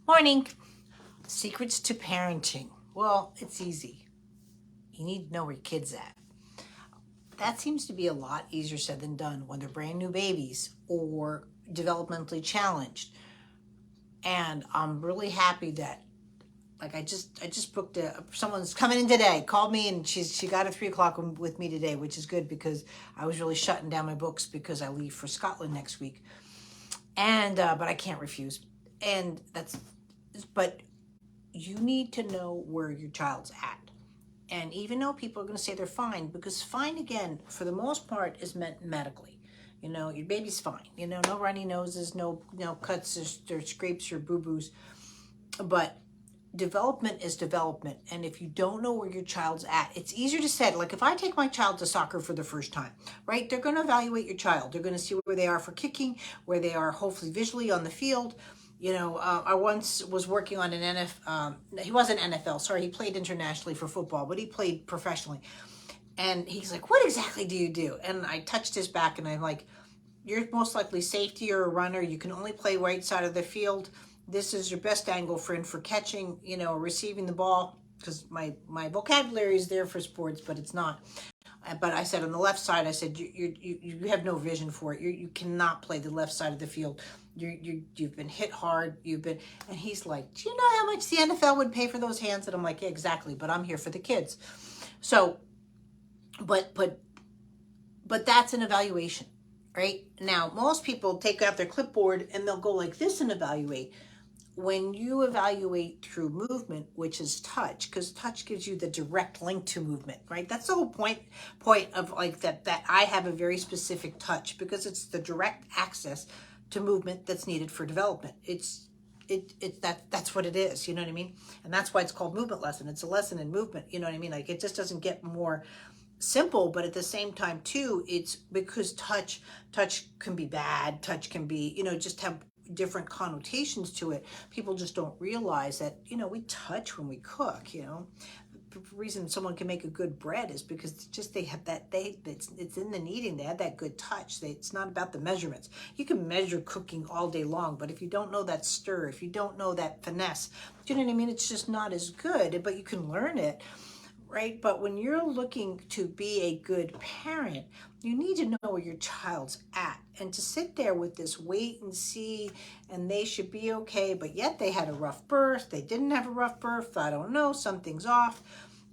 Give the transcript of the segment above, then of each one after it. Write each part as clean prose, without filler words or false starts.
Morning. Secrets to parenting. Well, it's easy. You need to know where your kid's at. That seems to be a lot easier said than done when they're brand new babies or developmentally challenged. And I'm really happy that I just booked someone's coming in today, called me, and she got a 3 o'clock with me today, which is good because I was really shutting down my books because I leave for Scotland next week. And but I can't refuse. And that's but you need to know where your child's at. And even though people are going to say they're fine, because fine, again, for the most part, is meant medically. Your baby's fine. No runny noses, no cuts or scrapes or boo boos. But development is development. And if you don't know where your child's at, it's easier to say, like if I take my child to soccer for the first time, right? They're going to evaluate your child. They're going to see where they are for kicking, where they are hopefully visually on the field. I once was working on an NFL, he wasn't NFL, sorry, he played internationally for football, but he played professionally. And he's like, what exactly do you do? And I touched his back and I'm like, you're most likely safety or a runner. You can only play right side of the field. This is your best angle for catching, receiving the ball, because my vocabulary is there for sports, but it's not. But I said on the left side, I said you have no vision for it. You cannot play the left side of the field. You've been hit hard. And he's like, do you know how much the NFL would pay for those hands? And I'm like, yeah, exactly. But I'm here for the kids. So, but that's an evaluation, right? Now, most people take out their clipboard and they'll go like this and evaluate. When you evaluate through movement, which is touch, because touch gives you the direct link to movement, right? That's the whole point of like that I have a very specific touch, because it's the direct access to movement that's needed for development. That's what it is, you know what I mean? And that's why it's called movement lesson. It's a lesson in movement, you know what I mean? Like it just doesn't get more simple, but at the same time too, it's because touch can be bad, touch can be, just have different connotations to it. People just don't realize that, we touch when we cook. The reason someone can make a good bread is because just they have it's in the kneading. They have that good touch. It's not about the measurements. You can measure cooking all day long, but if you don't know that stir, if you don't know that finesse, do you know what I mean? It's just not as good, but you can learn it. Right? But when you're looking to be a good parent, you need to know where your child's at. And to sit there with this wait and see, and they should be okay, but yet they had a rough birth, they didn't have a rough birth, I don't know, something's off.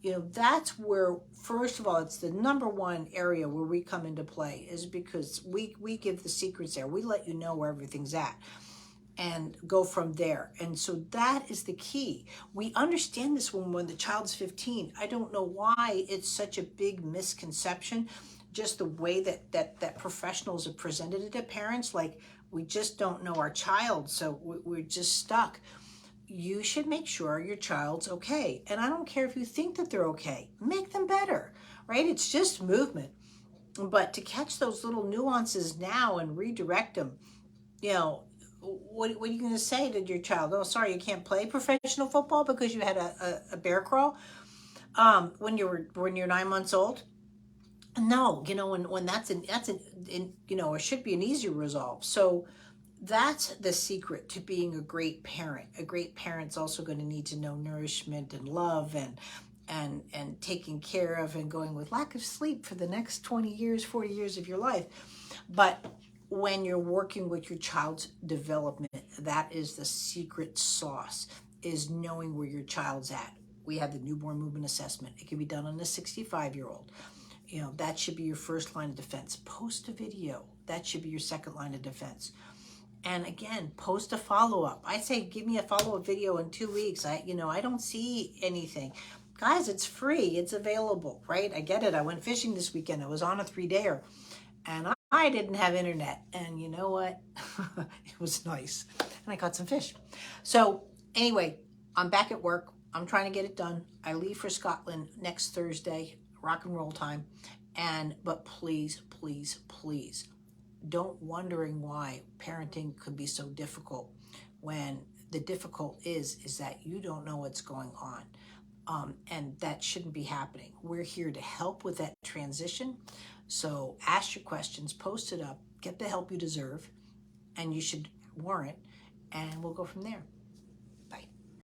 That's where, first of all, it's the number one area where we come into play, is because we give the secrets there. We let you know where everything's at and go from there. And so that is the key. We understand this when the child's 15. I don't know why it's such a big misconception, just the way that professionals have presented it to parents. Like, we just don't know our child, so we're just stuck. You should make sure your child's okay. And I don't care if you think that they're okay. Make them better, right? It's just movement. But to catch those little nuances now and redirect them, what are you going to say to your child? Oh, sorry, you can't play professional football because you had a bear crawl when you're 9 months old. No, when that's or should be an easy resolve. So that's the secret to being a great parent. A great parent's also going to need to know nourishment and love and taking care of, and going with lack of sleep for the next 20 years, 40 years of your life. But when you're working with your child's development, that is the secret sauce, is knowing where your child's at. We have the newborn movement assessment. It can be done on a 65-year-old. That should be your first line of defense. Post a video. That should be your second line of defense. And again, post a follow-up. I say, give me a follow-up video in 2 weeks. I don't see anything. Guys, it's free. It's available, right? I get it. I went fishing this weekend. I was on a 3-dayer. And I didn't have internet. And you know what? It was nice. And I caught some fish. So anyway, I'm back at work. I'm trying to get it done. I leave for Scotland next Thursday, rock and roll time. But please, please, please, don't wondering why parenting could be so difficult, when the difficult is that you don't know what's going on. And that shouldn't be happening. We're here to help with that transition. So ask your questions, post it up, get the help you deserve, and you should warrant, and we'll go from there.